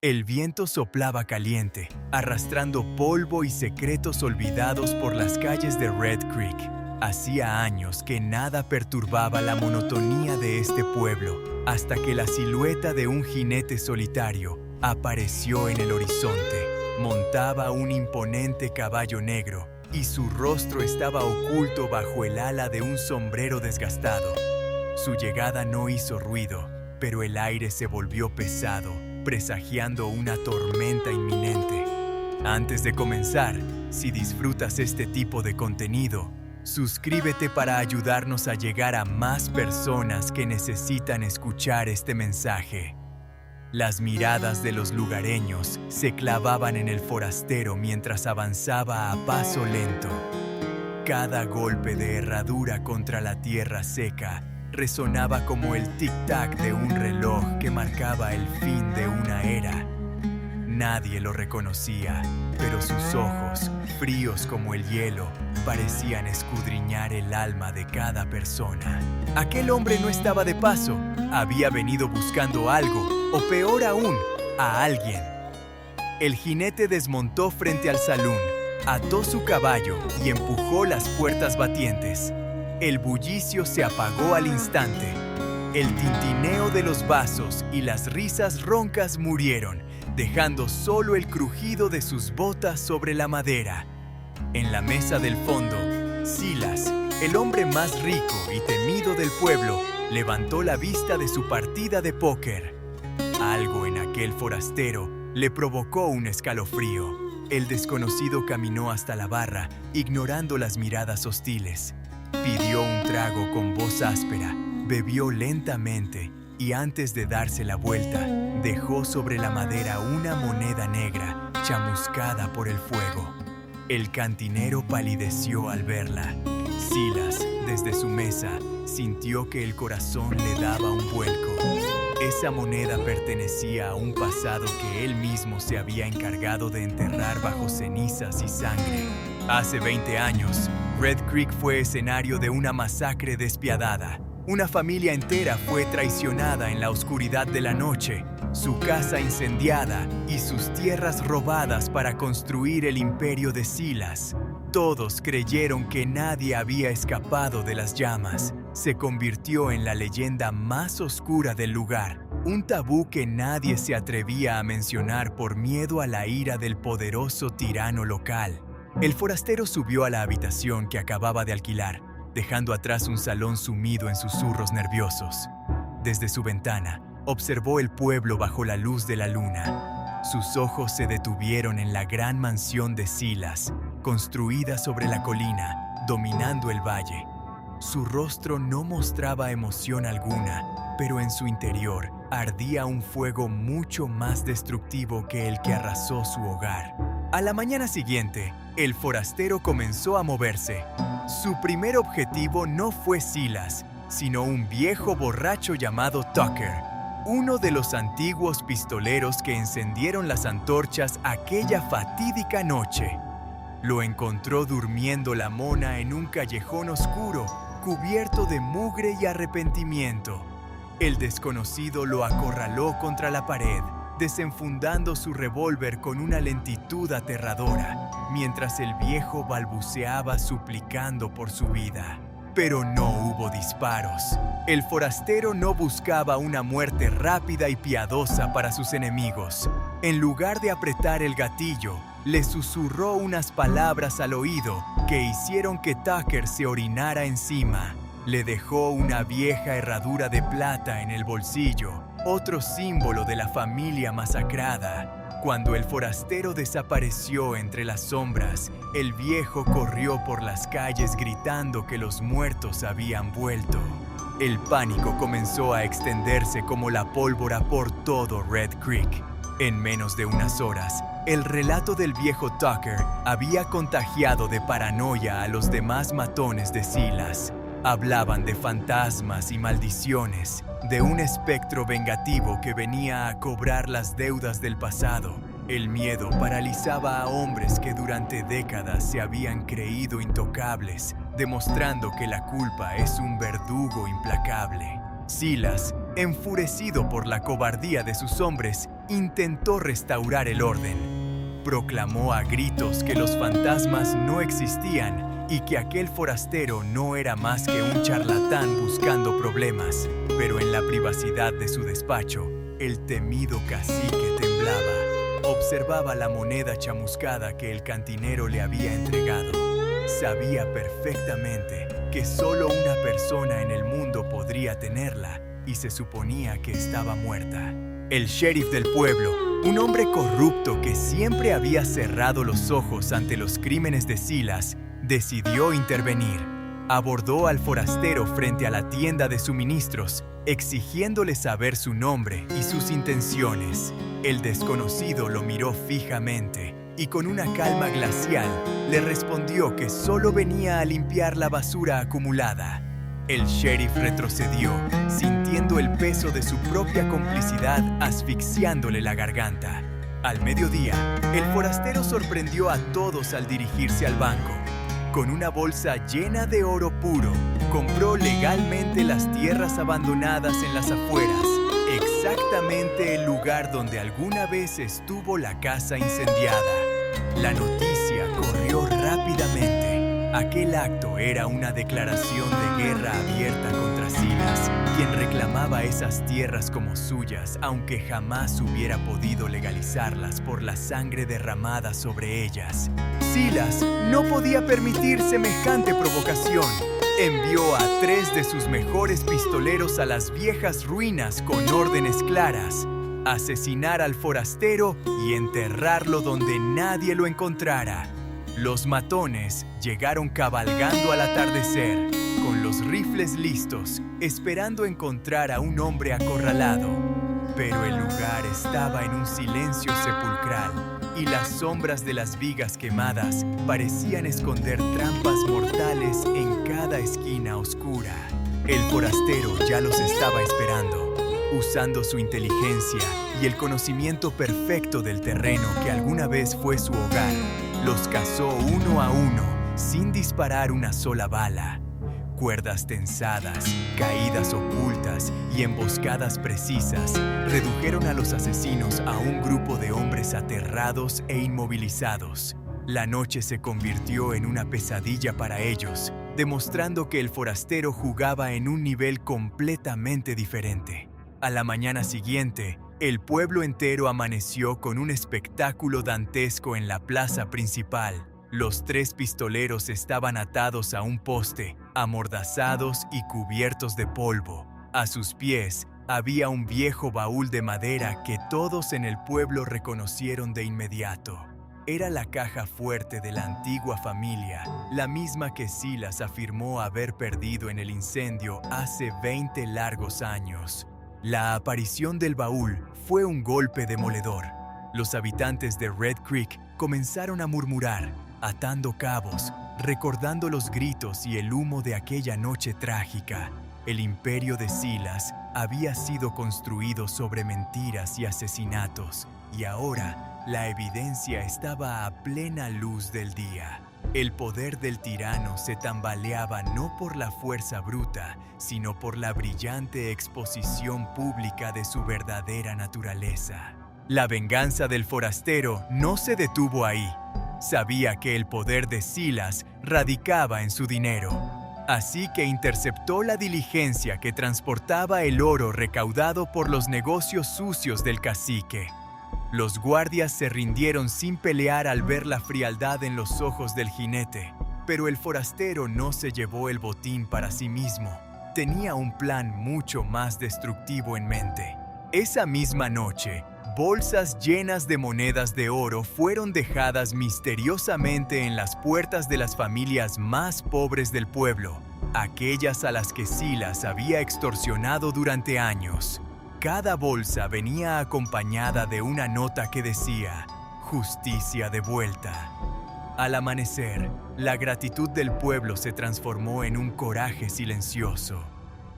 El viento soplaba caliente, arrastrando polvo y secretos olvidados por las calles de Red Creek. Hacía años que nada perturbaba la monotonía de este pueblo, hasta que la silueta de un jinete solitario apareció en el horizonte. Montaba un imponente caballo negro, y su rostro estaba oculto bajo el ala de un sombrero desgastado. Su llegada no hizo ruido, pero el aire se volvió pesado, presagiando una tormenta inminente. Antes de comenzar, si disfrutas este tipo de contenido, suscríbete para ayudarnos a llegar a más personas que necesitan escuchar este mensaje. Las miradas de los lugareños se clavaban en el forastero mientras avanzaba a paso lento. Cada golpe de herradura contra la tierra seca resonaba como el tic-tac de un reloj que marcaba el fin de una era. Nadie lo reconocía, pero sus ojos, fríos como el hielo, parecían escudriñar el alma de cada persona. Aquel hombre no estaba de paso, había venido buscando algo, o peor aún, a alguien. El jinete desmontó frente al salón, ató su caballo y empujó las puertas batientes. El bullicio se apagó al instante. El tintineo de los vasos y las risas roncas murieron, dejando solo el crujido de sus botas sobre la madera. En la mesa del fondo, Silas, el hombre más rico y temido del pueblo, levantó la vista de su partida de póker. Algo en aquel forastero le provocó un escalofrío. El desconocido caminó hasta la barra, ignorando las miradas hostiles. Pidió un trago con voz áspera, bebió lentamente y antes de darse la vuelta, dejó sobre la madera una moneda negra, chamuscada por el fuego. El cantinero palideció al verla. Silas, desde su mesa, sintió que el corazón le daba un vuelco. Esa moneda pertenecía a un pasado que él mismo se había encargado de enterrar bajo cenizas y sangre. Hace 20 años, Red Creek fue escenario de una masacre despiadada. Una familia entera fue traicionada en la oscuridad de la noche, su casa incendiada y sus tierras robadas para construir el imperio de Silas. Todos creyeron que nadie había escapado de las llamas. Se convirtió en la leyenda más oscura del lugar, un tabú que nadie se atrevía a mencionar por miedo a la ira del poderoso tirano local. El forastero subió a la habitación que acababa de alquilar, dejando atrás un salón sumido en susurros nerviosos. Desde su ventana, observó el pueblo bajo la luz de la luna. Sus ojos se detuvieron en la gran mansión de Silas, construida sobre la colina, dominando el valle. Su rostro no mostraba emoción alguna, pero en su interior ardía un fuego mucho más destructivo que el que arrasó su hogar. A la mañana siguiente, el forastero comenzó a moverse. Su primer objetivo no fue Silas, sino un viejo borracho llamado Tucker, uno de los antiguos pistoleros que encendieron las antorchas aquella fatídica noche. Lo encontró durmiendo la mona en un callejón oscuro, cubierto de mugre y arrepentimiento. El desconocido lo acorraló contra la pared, desenfundando su revólver con una lentitud aterradora, mientras el viejo balbuceaba suplicando por su vida. Pero no hubo disparos. El forastero no buscaba una muerte rápida y piadosa para sus enemigos. En lugar de apretar el gatillo, le susurró unas palabras al oído que hicieron que Tucker se orinara encima. Le dejó una vieja herradura de plata en el bolsillo, otro símbolo de la familia masacrada. Cuando el forastero desapareció entre las sombras, el viejo corrió por las calles gritando que los muertos habían vuelto. El pánico comenzó a extenderse como la pólvora por todo Red Creek. En menos de unas horas, el relato del viejo Tucker había contagiado de paranoia a los demás matones de Silas. Hablaban de fantasmas y maldiciones, de un espectro vengativo que venía a cobrar las deudas del pasado. El miedo paralizaba a hombres que durante décadas se habían creído intocables, demostrando que la culpa es un verdugo implacable. Silas, enfurecido por la cobardía de sus hombres, intentó restaurar el orden. Proclamó a gritos que los fantasmas no existían y que aquel forastero no era más que un charlatán buscando problemas. Pero en la privacidad de su despacho, el temido cacique temblaba. Observaba la moneda chamuscada que el cantinero le había entregado. Sabía perfectamente que solo una persona en el mundo podría tenerla y se suponía que estaba muerta. El sheriff del pueblo, un hombre corrupto que siempre había cerrado los ojos ante los crímenes de Silas, decidió intervenir. Abordó al forastero frente a la tienda de suministros, exigiéndole saber su nombre y sus intenciones. El desconocido lo miró fijamente y con una calma glacial le respondió que solo venía a limpiar la basura acumulada. El sheriff retrocedió, sintiendo el peso de su propia complicidad asfixiándole la garganta. Al mediodía, el forastero sorprendió a todos al dirigirse al banco. Con una bolsa llena de oro puro, compró legalmente las tierras abandonadas en las afueras, exactamente el lugar donde alguna vez estuvo la casa incendiada. La noticia corrió rápidamente. Aquel acto era una declaración de guerra abierta contra Silas, quien reclamaba esas tierras como suyas, aunque jamás hubiera podido legalizarlas por la sangre derramada sobre ellas. Silas no podía permitir semejante provocación. Envió a 3 de sus mejores pistoleros a las viejas ruinas con órdenes claras: asesinar al forastero y enterrarlo donde nadie lo encontrara. Los matones llegaron cabalgando al atardecer, con los rifles listos, esperando encontrar a un hombre acorralado. Pero el lugar estaba en un silencio sepulcral, y las sombras de las vigas quemadas parecían esconder trampas mortales en cada esquina oscura. El forastero ya los estaba esperando. Usando su inteligencia y el conocimiento perfecto del terreno que alguna vez fue su hogar, los cazó uno a uno, sin disparar una sola bala. Cuerdas tensadas, caídas ocultas y emboscadas precisas redujeron a los asesinos a un grupo de hombres aterrados e inmovilizados. La noche se convirtió en una pesadilla para ellos, demostrando que el forastero jugaba en un nivel completamente diferente. A la mañana siguiente, el pueblo entero amaneció con un espectáculo dantesco en la plaza principal. Los 3 pistoleros estaban atados a un poste, amordazados y cubiertos de polvo. A sus pies había un viejo baúl de madera que todos en el pueblo reconocieron de inmediato. Era la caja fuerte de la antigua familia, la misma que Silas afirmó haber perdido en el incendio hace 20 largos años. La aparición del baúl fue un golpe demoledor. Los habitantes de Red Creek comenzaron a murmurar, atando cabos, recordando los gritos y el humo de aquella noche trágica. El imperio de Silas había sido construido sobre mentiras y asesinatos, y ahora la evidencia estaba a plena luz del día. El poder del tirano se tambaleaba no por la fuerza bruta, sino por la brillante exposición pública de su verdadera naturaleza. La venganza del forastero no se detuvo ahí. Sabía que el poder de Silas radicaba en su dinero. Así que interceptó la diligencia que transportaba el oro recaudado por los negocios sucios del cacique. Los guardias se rindieron sin pelear al ver la frialdad en los ojos del jinete, pero el forastero no se llevó el botín para sí mismo. Tenía un plan mucho más destructivo en mente. Esa misma noche, bolsas llenas de monedas de oro fueron dejadas misteriosamente en las puertas de las familias más pobres del pueblo, aquellas a las que Silas había extorsionado durante años. Cada bolsa venía acompañada de una nota que decía: justicia de vuelta. Al amanecer, la gratitud del pueblo se transformó en un coraje silencioso.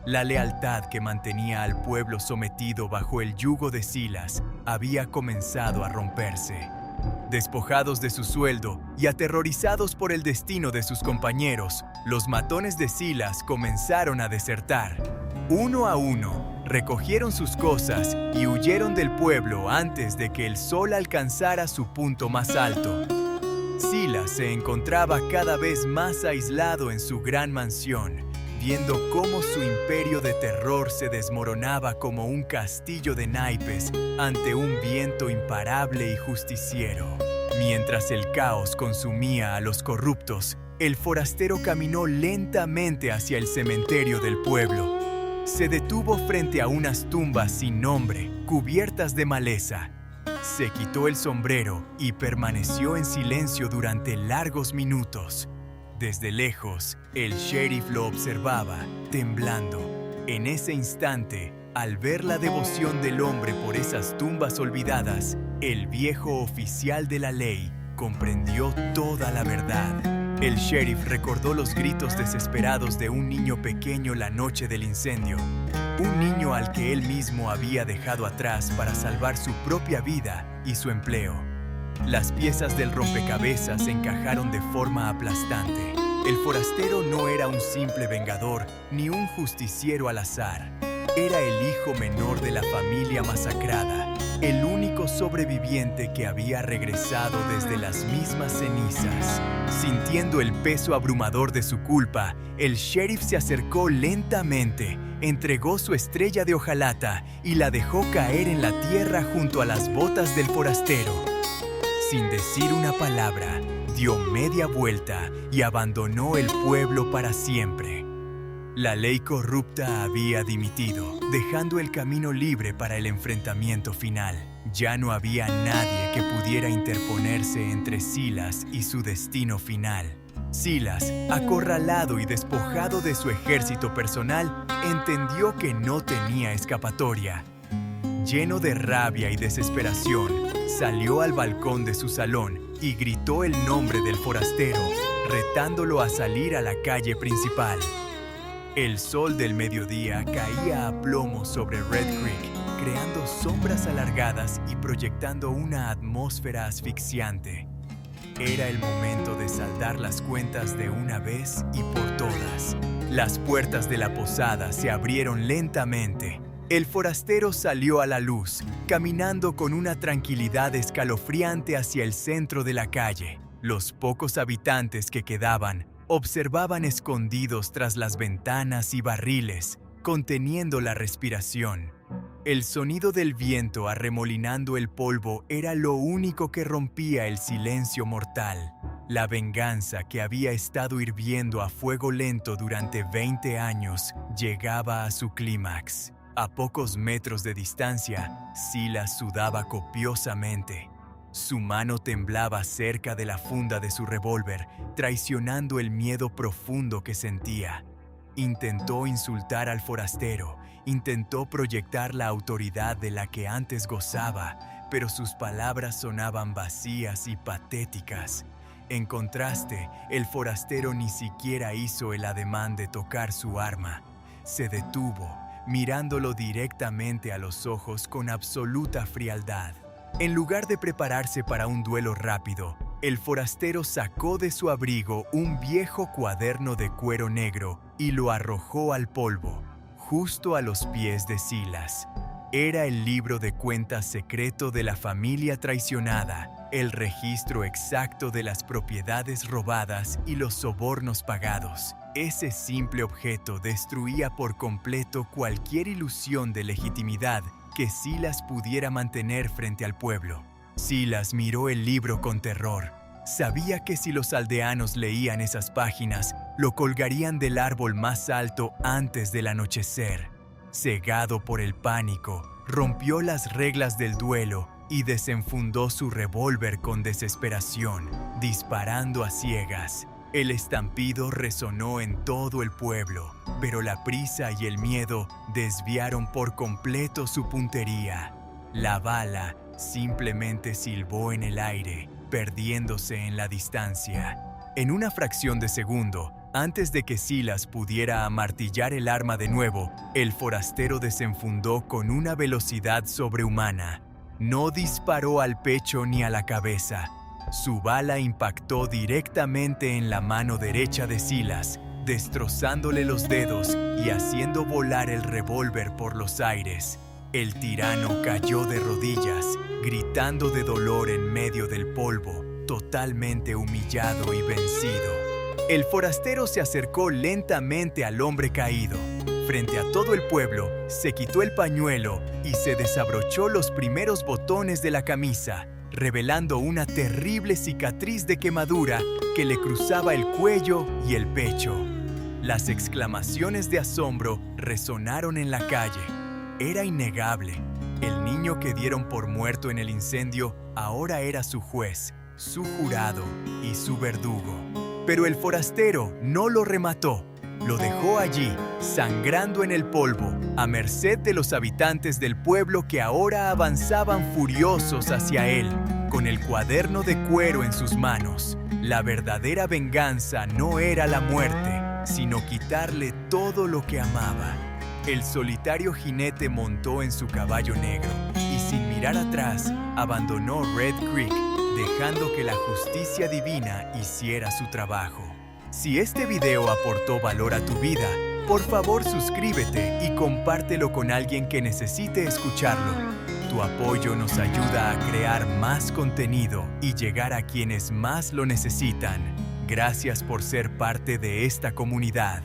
La lealtad que mantenía al pueblo sometido bajo el yugo de Silas había comenzado a romperse. Despojados de su sueldo y aterrorizados por el destino de sus compañeros, los matones de Silas comenzaron a desertar. Uno a uno, recogieron sus cosas y huyeron del pueblo antes de que el sol alcanzara su punto más alto. Silas se encontraba cada vez más aislado en su gran mansión, viendo cómo su imperio de terror se desmoronaba como un castillo de naipes ante un viento imparable y justiciero. Mientras el caos consumía a los corruptos, el forastero caminó lentamente hacia el cementerio del pueblo. Se detuvo frente a unas tumbas sin nombre, cubiertas de maleza. Se quitó el sombrero y permaneció en silencio durante largos minutos. Desde lejos, el sheriff lo observaba, temblando. En ese instante, al ver la devoción del hombre por esas tumbas olvidadas, el viejo oficial de la ley comprendió toda la verdad. El sheriff recordó los gritos desesperados de un niño pequeño la noche del incendio. Un niño al que él mismo había dejado atrás para salvar su propia vida y su empleo. Las piezas del rompecabezas encajaron de forma aplastante. El forastero no era un simple vengador ni un justiciero al azar. Era el hijo menor de la familia masacrada, el único sobreviviente que había regresado desde las mismas cenizas. Sintiendo el peso abrumador de su culpa, el sheriff se acercó lentamente, entregó su estrella de hojalata y la dejó caer en la tierra junto a las botas del forastero. Sin decir una palabra, dio media vuelta y abandonó el pueblo para siempre. La ley corrupta había dimitido, dejando el camino libre para el enfrentamiento final. Ya no había nadie que pudiera interponerse entre Silas y su destino final. Silas, acorralado y despojado de su ejército personal, entendió que no tenía escapatoria. Lleno de rabia y desesperación, salió al balcón de su salón y gritó el nombre del forastero, retándolo a salir a la calle principal. El sol del mediodía caía a plomo sobre Red Creek, creando sombras alargadas y proyectando una atmósfera asfixiante. Era el momento de saldar las cuentas de una vez y por todas. Las puertas de la posada se abrieron lentamente. El forastero salió a la luz, caminando con una tranquilidad escalofriante hacia el centro de la calle. Los pocos habitantes que quedaban observaban escondidos tras las ventanas y barriles, conteniendo la respiración. El sonido del viento arremolinando el polvo era lo único que rompía el silencio mortal. La venganza que había estado hirviendo a fuego lento durante 20 años llegaba a su clímax. A pocos metros de distancia, Silas sudaba copiosamente. Su mano temblaba cerca de la funda de su revólver, traicionando el miedo profundo que sentía. Intentó insultar al forastero, intentó proyectar la autoridad de la que antes gozaba, pero sus palabras sonaban vacías y patéticas. En contraste, el forastero ni siquiera hizo el ademán de tocar su arma. Se detuvo, mirándolo directamente a los ojos con absoluta frialdad. En lugar de prepararse para un duelo rápido, el forastero sacó de su abrigo un viejo cuaderno de cuero negro y lo arrojó al polvo, justo a los pies de Silas. Era el libro de cuentas secreto de la familia traicionada, el registro exacto de las propiedades robadas y los sobornos pagados. Ese simple objeto destruía por completo cualquier ilusión de legitimidad que Silas pudiera mantener frente al pueblo. Silas miró el libro con terror. Sabía que si los aldeanos leían esas páginas, lo colgarían del árbol más alto antes del anochecer. Cegado por el pánico, rompió las reglas del duelo y desenfundó su revólver con desesperación, disparando a ciegas. El estampido resonó en todo el pueblo, pero la prisa y el miedo desviaron por completo su puntería. La bala simplemente silbó en el aire, perdiéndose en la distancia. En una fracción de segundo, antes de que Silas pudiera amartillar el arma de nuevo, el forastero desenfundó con una velocidad sobrehumana. No disparó al pecho ni a la cabeza. Su bala impactó directamente en la mano derecha de Silas, destrozándole los dedos y haciendo volar el revólver por los aires. El tirano cayó de rodillas, gritando de dolor en medio del polvo, totalmente humillado y vencido. El forastero se acercó lentamente al hombre caído. Frente a todo el pueblo, se quitó el pañuelo y se desabrochó los primeros botones de la camisa, revelando una terrible cicatriz de quemadura que le cruzaba el cuello y el pecho. Las exclamaciones de asombro resonaron en la calle. Era innegable. El niño que dieron por muerto en el incendio ahora era su juez, su jurado y su verdugo. Pero el forastero no lo remató. Lo dejó allí, sangrando en el polvo, a merced de los habitantes del pueblo que ahora avanzaban furiosos hacia él, con el cuaderno de cuero en sus manos. La verdadera venganza no era la muerte, sino quitarle todo lo que amaba. El solitario jinete montó en su caballo negro y sin mirar atrás abandonó Red Creek, dejando que la justicia divina hiciera su trabajo. Si este video aportó valor a tu vida, por favor suscríbete y compártelo con alguien que necesite escucharlo. Tu apoyo nos ayuda a crear más contenido y llegar a quienes más lo necesitan. Gracias por ser parte de esta comunidad.